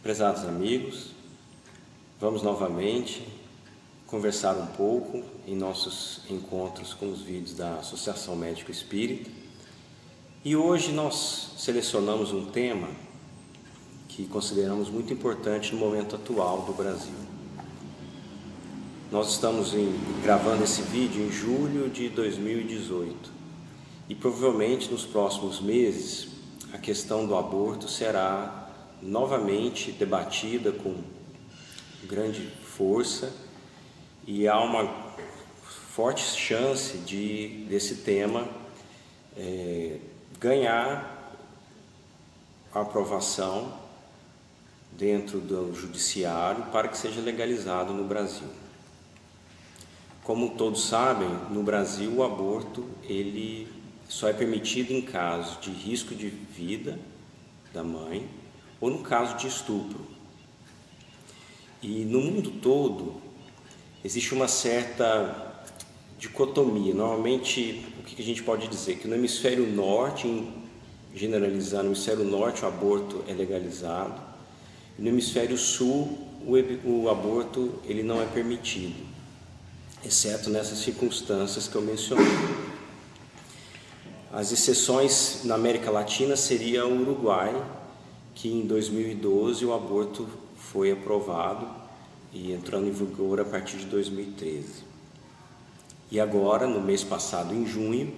Prezados amigos, vamos novamente conversar um pouco em nossos encontros com os vídeos da Associação Médico Espírita. E hoje nós selecionamos um tema que consideramos muito importante no momento atual do Brasil. Nós estamos gravando esse vídeo em julho de 2018 e provavelmente nos próximos meses a questão do aborto será novamente debatida com grande força e há uma forte chance desse tema ganhar a aprovação dentro do judiciário para que seja legalizado no Brasil. Como todos sabem, no Brasil o aborto ele só é permitido em caso de risco de vida da mãe ou no caso de estupro. E no mundo todo existe uma certa dicotomia. Normalmente, o que a gente pode dizer? Que no hemisfério norte, generalizando, no hemisfério norte o aborto é legalizado, e no hemisfério sul o aborto ele não é permitido, exceto nessas circunstâncias que eu mencionei. As exceções na América Latina seria o Uruguai, que em 2012 o aborto foi aprovado e entrando em vigor a partir de 2013. E agora, no mês passado, em junho,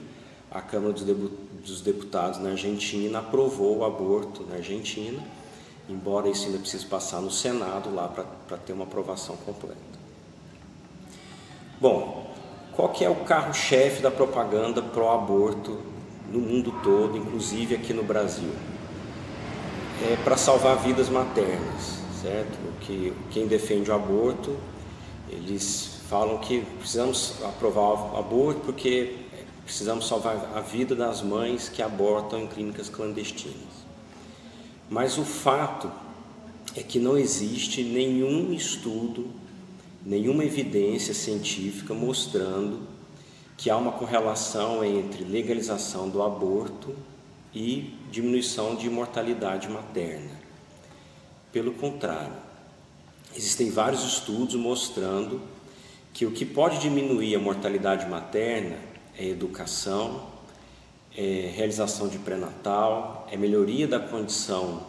a Câmara dos Deputados na Argentina aprovou o aborto na Argentina, embora isso ainda precise passar no Senado lá para ter uma aprovação completa. Bom, qual que é o carro-chefe da propaganda pró-aborto no mundo todo, inclusive aqui no Brasil? É para salvar vidas maternas, certo? Quem defende o aborto, eles falam que precisamos aprovar o aborto porque precisamos salvar a vida das mães que abortam em clínicas clandestinas. Mas o fato é que não existe nenhum estudo, nenhuma evidência científica mostrando que há uma correlação entre legalização do aborto e diminuição de mortalidade materna. Pelo contrário, existem vários estudos mostrando que o que pode diminuir a mortalidade materna é educação, é realização de pré-natal, é melhoria da condição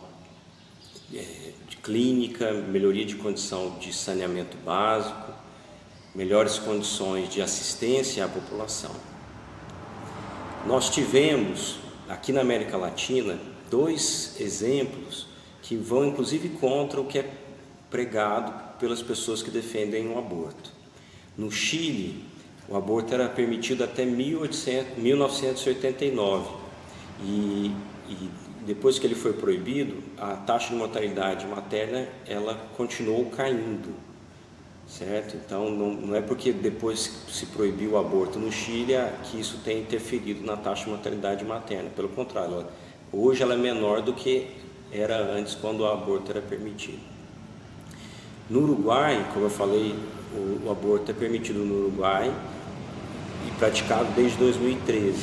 de clínica, melhoria de condição de saneamento básico, melhores condições de assistência à população. Nós tivemos aqui na América Latina dois exemplos que vão inclusive contra o que é pregado pelas pessoas que defendem o aborto. No Chile, o aborto era permitido até 1989 e depois que ele foi proibido, a taxa de mortalidade materna ela continuou caindo, certo? Então não é porque depois se proibiu o aborto no Chile que isso tem interferido na taxa de mortalidade materna. Pelo contrário, hoje ela é menor do que era antes, quando o aborto era permitido. No Uruguai, como eu falei, o aborto é permitido no Uruguai e praticado desde 2013.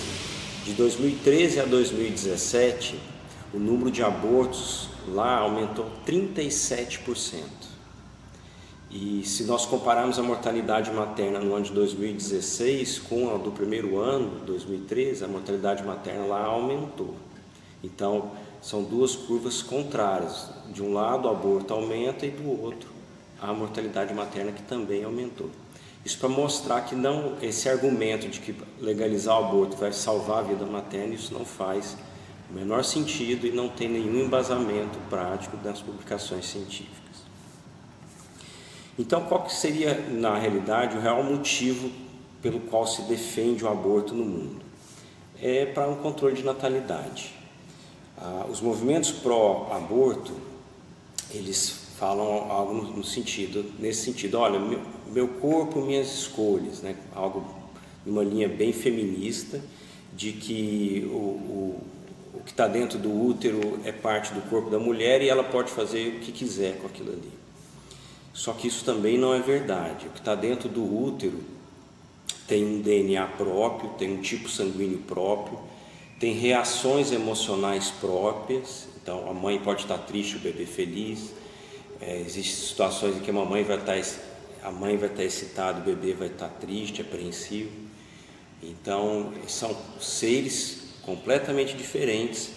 De 2013 a 2017, o número de abortos lá aumentou 37%. E se nós compararmos a mortalidade materna no ano de 2016 com a do primeiro ano, 2013, a mortalidade materna lá aumentou. Então, são duas curvas contrárias. De um lado, o aborto aumenta e do outro, a mortalidade materna que também aumentou. Isso para mostrar que esse argumento de que legalizar o aborto vai salvar a vida materna, isso não faz o menor sentido e não tem nenhum embasamento prático nas publicações científicas. Então, qual que seria, na realidade, o real motivo pelo qual se defende o aborto no mundo? É para um controle de natalidade. Os movimentos pró-aborto, eles falam algo nesse sentido, olha, meu corpo, minhas escolhas, né? Algo numa linha bem feminista, de que o que está dentro do útero é parte do corpo da mulher e ela pode fazer o que quiser com aquilo ali. Só que isso também não é verdade. O que está dentro do útero tem um DNA próprio, tem um tipo sanguíneo próprio, tem reações emocionais próprias. Então a mãe pode estar triste, o bebê feliz, Existem situações em que a mãe vai estar excitada, o bebê vai estar triste, apreensivo. Então, são seres completamente diferentes.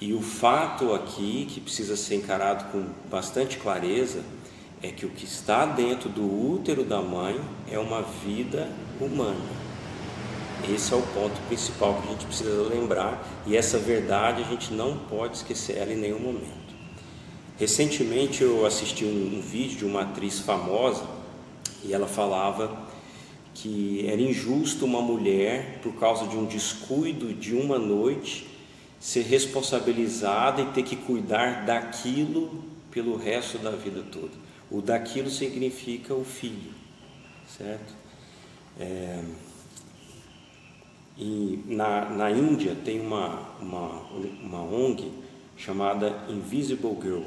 E o fato aqui, que precisa ser encarado com bastante clareza, é que o que está dentro do útero da mãe é uma vida humana. Esse é o ponto principal que a gente precisa lembrar, e essa verdade a gente não pode esquecer ela em nenhum momento. Recentemente eu assisti um vídeo de uma atriz famosa, e ela falava que era injusto uma mulher, por causa de um descuido de uma noite, ser responsabilizada e ter que cuidar daquilo pelo resto da vida toda. O daquilo significa o filho, certo? E na Índia tem uma ONG chamada Invisible Girl.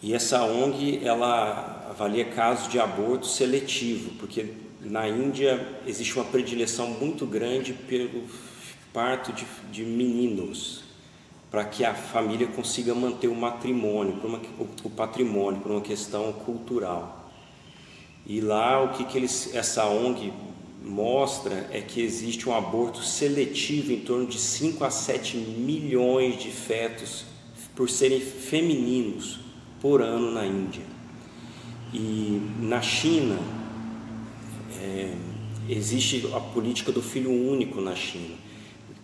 E essa ONG, ela avalia casos de aborto seletivo, porque na Índia existe uma predileção muito grande pelo parto de meninos, para que a família consiga manter o matrimônio, o patrimônio, por uma questão cultural. E lá essa ONG mostra é que existe um aborto seletivo em torno de 5 a 7 milhões de fetos, por serem femininos, por ano na Índia. E na China, existe a política do filho único na China.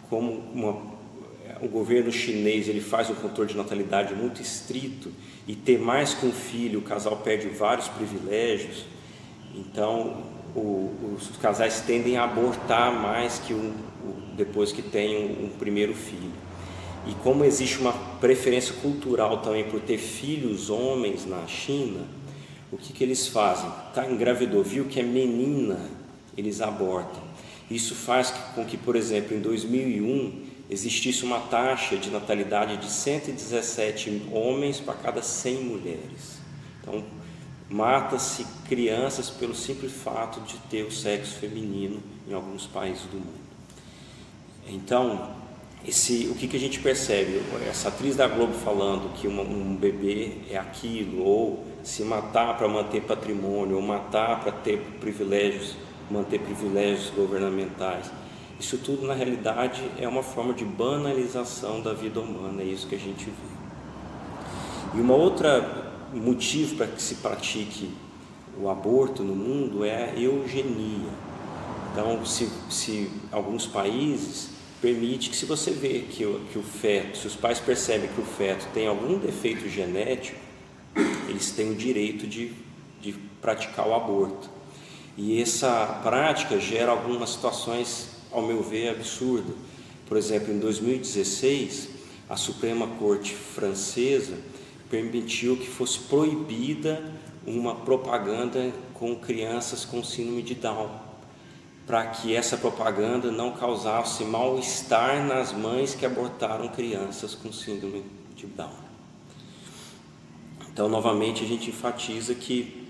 Como o governo chinês ele faz um controle de natalidade muito estrito, e ter mais que um filho, o casal perde vários privilégios. Então os casais tendem a abortar mais que depois que tem um primeiro filho. E como existe uma preferência cultural também por ter filhos homens na China, o que eles fazem? Engravidou, viu que é menina, eles abortam. Isso faz com que, por exemplo, em 2001 existisse uma taxa de natalidade de 117 homens para cada 100 mulheres. Então, mata-se crianças pelo simples fato de ter o sexo feminino em alguns países do mundo. Então, o que a gente percebe? Essa atriz da Globo falando que um bebê é aquilo, ou se matar para manter patrimônio, ou matar para ter privilégios, manter privilégios governamentais, isso tudo na realidade é uma forma de banalização da vida humana, é isso que a gente vê. E uma outra motivo para que se pratique o aborto no mundo é a eugenia. Então, se alguns países permite que, se você vê que o feto, se os pais percebem que o feto tem algum defeito genético, eles têm o direito de praticar o aborto. E essa prática gera algumas situações, ao meu ver, absurdas. Por exemplo, em 2016, a Suprema Corte francesa permitiu que fosse proibida uma propaganda com crianças com síndrome de Down, para que essa propaganda não causasse mal-estar nas mães que abortaram crianças com síndrome de Down. Então, novamente, a gente enfatiza que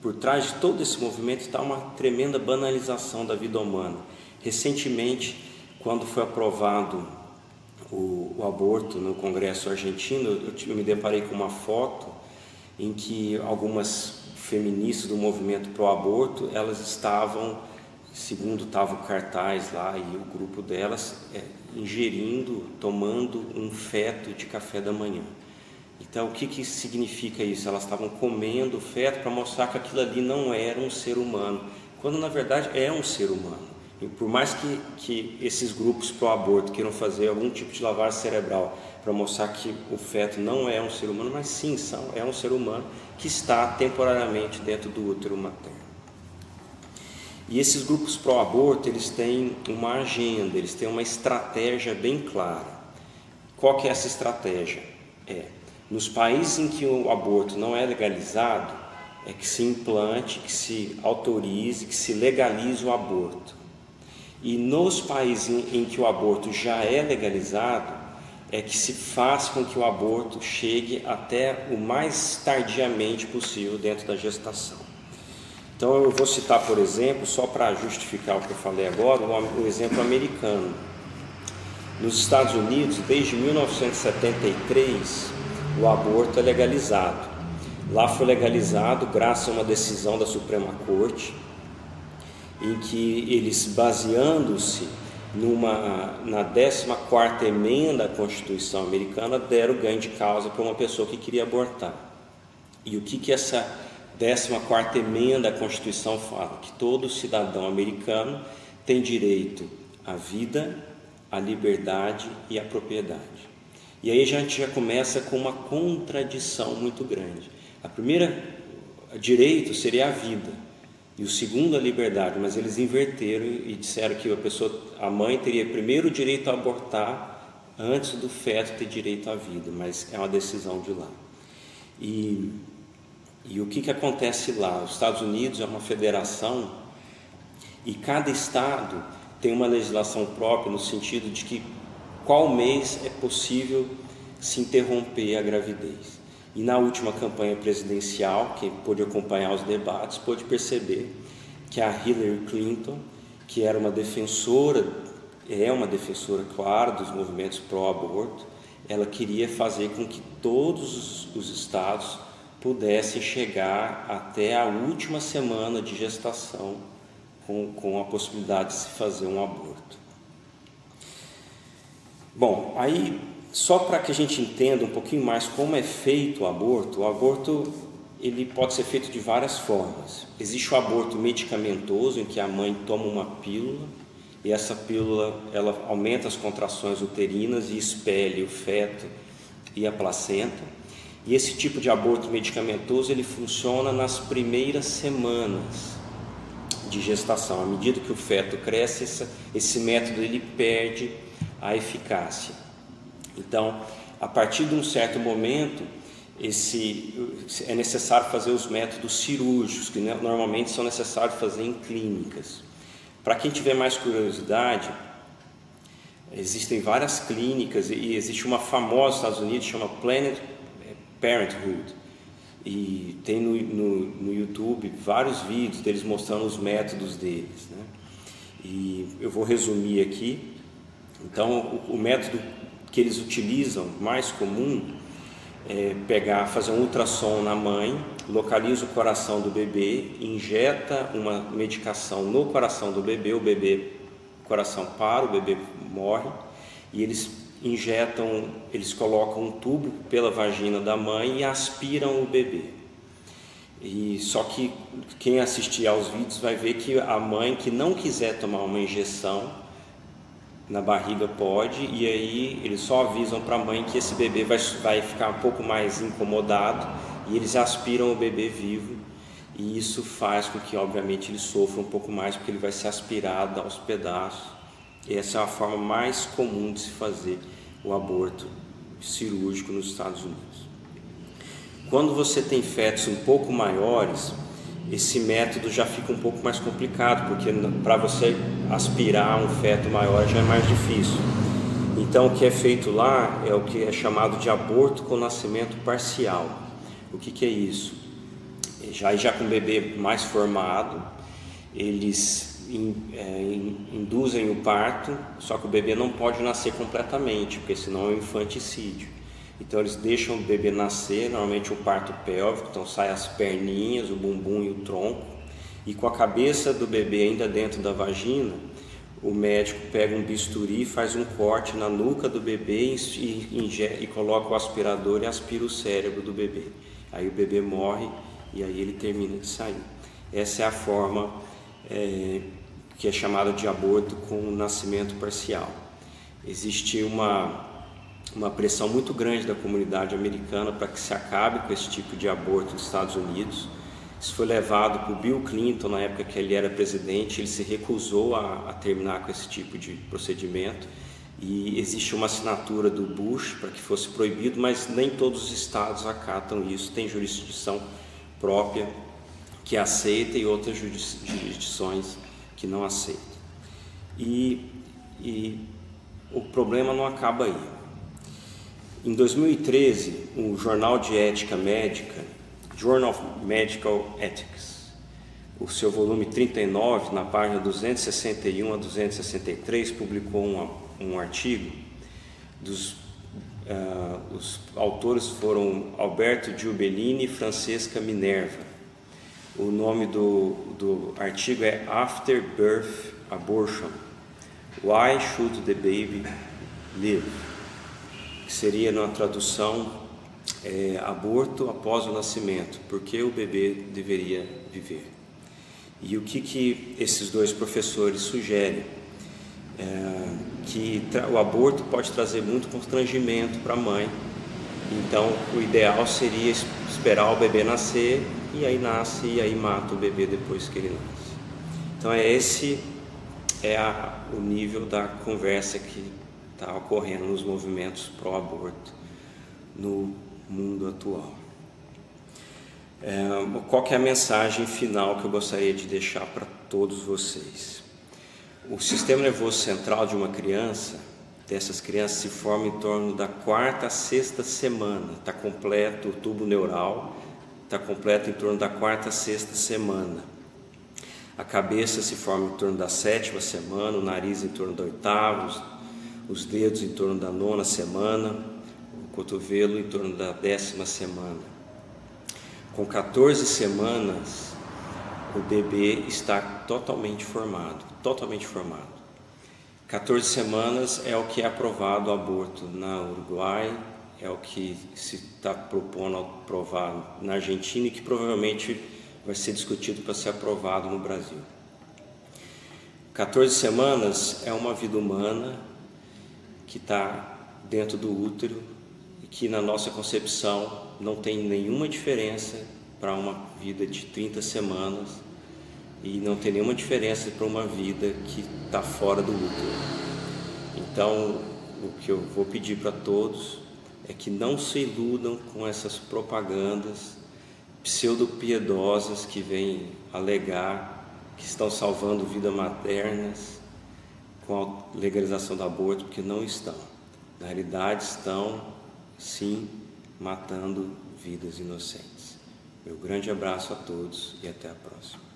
por trás de todo esse movimento está uma tremenda banalização da vida humana. Recentemente, quando foi aprovado o aborto no Congresso argentino, eu me deparei com uma foto em que algumas feministas do movimento pró-aborto, elas estavam, segundo estava o cartaz lá e o grupo delas, tomando um feto de café da manhã. Então, o que significa isso? Elas estavam comendo o feto para mostrar que aquilo ali não era um ser humano, quando na verdade é um ser humano. E por mais que esses grupos pró-aborto queiram fazer algum tipo de lavagem cerebral para mostrar que o feto não é um ser humano, mas sim, é um ser humano que está temporariamente dentro do útero materno. E esses grupos pró-aborto, eles têm uma agenda, eles têm uma estratégia bem clara. Qual que é essa estratégia? Nos países em que o aborto não é legalizado, é que se implante, que se autorize, que se legalize o aborto. E nos países em que o aborto já é legalizado, é que se faz com que o aborto chegue até o mais tardiamente possível dentro da gestação. Então eu vou citar, por exemplo, só para justificar o que eu falei agora, o exemplo americano. Nos Estados Unidos, desde 1973, o aborto é legalizado. Lá foi legalizado graças a uma decisão da Suprema Corte, em que eles, baseando-se na 14ª emenda à Constituição americana, deram ganho de causa para uma pessoa que queria abortar. E o que essa 14ª emenda à Constituição fala? Que todo cidadão americano tem direito à vida, à liberdade e à propriedade. E aí a gente já começa com uma contradição muito grande. A primeira direito seria a vida, e o segundo a liberdade, mas eles inverteram e disseram que a mãe teria primeiro o direito a abortar antes do feto ter direito à vida, mas é uma decisão de lá. E o que acontece lá? Os Estados Unidos é uma federação e cada estado tem uma legislação própria no sentido de que qual mês é possível se interromper a gravidez. E na última campanha presidencial, quem pôde acompanhar os debates, pôde perceber que a Hillary Clinton, que era uma defensora, claro, dos movimentos pró-aborto, ela queria fazer com que todos os estados pudessem chegar até a última semana de gestação com a possibilidade de se fazer um aborto. Bom, aí, só para que a gente entenda um pouquinho mais como é feito o aborto ele pode ser feito de várias formas. Existe o aborto medicamentoso, em que a mãe toma uma pílula, e essa pílula ela aumenta as contrações uterinas e expele o feto e a placenta. E esse tipo de aborto medicamentoso ele funciona nas primeiras semanas de gestação. À medida que o feto cresce, esse método ele perde a eficácia. Então, a partir de um certo momento, é necessário fazer os métodos cirúrgicos, que normalmente são necessários fazer em clínicas. Para quem tiver mais curiosidade, existem várias clínicas e existe uma famosa nos Estados Unidos, chama Planned Parenthood, e tem no YouTube vários vídeos deles mostrando os métodos deles, né? E eu vou resumir aqui. Então, o método que eles utilizam, mais comum, é fazer um ultrassom na mãe, localiza o coração do bebê, injeta uma medicação no coração do bebê, o coração para, o bebê morre, e eles colocam um tubo pela vagina da mãe e aspiram o bebê. E só que quem assistir aos vídeos vai ver que a mãe que não quiser tomar uma injeção na barriga pode, e aí eles só avisam para a mãe que esse bebê vai ficar um pouco mais incomodado, e eles aspiram o bebê vivo, e isso faz com que obviamente ele sofra um pouco mais, porque ele vai ser aspirado aos pedaços. E essa é a forma mais comum de se fazer o aborto cirúrgico nos Estados Unidos. Quando você tem fetos um pouco maiores, esse método já fica um pouco mais complicado, porque para você aspirar um feto maior já é mais difícil. Então o que é feito lá é o que é chamado de aborto com nascimento parcial. O que é isso? Já com o bebê mais formado, eles induzem o parto, só que o bebê não pode nascer completamente, porque senão é um infanticídio. Então eles deixam o bebê nascer, normalmente um parto pélvico, então sai as perninhas, o bumbum e o tronco, e com a cabeça do bebê ainda dentro da vagina, o médico pega um bisturi, faz um corte na nuca do bebê e coloca o aspirador e aspira o cérebro do bebê. Aí o bebê morre e aí ele termina de sair. Essa é a forma que é chamada de aborto com nascimento parcial. Existe uma pressão muito grande da comunidade americana para que se acabe com esse tipo de aborto nos Estados Unidos. Isso foi levado por Bill Clinton na época que ele era presidente, ele se recusou a terminar com esse tipo de procedimento, e existe uma assinatura do Bush para que fosse proibido, mas nem todos os estados acatam isso, tem jurisdição própria que aceita e outras jurisdições que não aceitam. E o problema não acaba aí. Em 2013, o Jornal de Ética Médica, Journal of Medical Ethics, o seu volume 39, na página 261 a 263, publicou um artigo dos Os autores foram Alberto Giubellini e Francesca Minerva. O nome do artigo é After Birth Abortion: Why Should the Baby Live? Que seria, na tradução, aborto após o nascimento, por que o bebê deveria viver? E o que esses dois professores sugerem? Que o aborto pode trazer muito constrangimento para a mãe, então o ideal seria esperar o bebê nascer, e aí nasce e aí mata o bebê depois que ele nasce. Então esse é o nível da conversa que está ocorrendo nos movimentos pró-aborto no mundo atual. Qual que é a mensagem final que eu gostaria de deixar para todos vocês? O sistema nervoso central de uma criança, dessas crianças, se forma em torno da 4ª à 6ª semana. Está completo o tubo neural, está completo em torno da 4ª à 6ª semana. A cabeça se forma em torno da 7ª semana, o nariz em torno da 8ª, os dedos em torno da 9ª semana, o cotovelo em torno da 10ª semana. Com 14 semanas, o bebê está totalmente formado. 14 semanas é o que é aprovado o aborto na Uruguai, é o que se está propondo aprovar na Argentina e que provavelmente vai ser discutido para ser aprovado no Brasil. 14 semanas é uma vida humana que está dentro do útero e que, na nossa concepção, não tem nenhuma diferença para uma vida de 30 semanas e não tem nenhuma diferença para uma vida que está fora do útero. Então, o que eu vou pedir para todos é que não se iludam com essas propagandas pseudo-piedosas que vêm alegar que estão salvando vidas maternas com a legalização do aborto, porque não estão. Na realidade, estão, sim, matando vidas inocentes. Meu grande abraço a todos e até a próxima.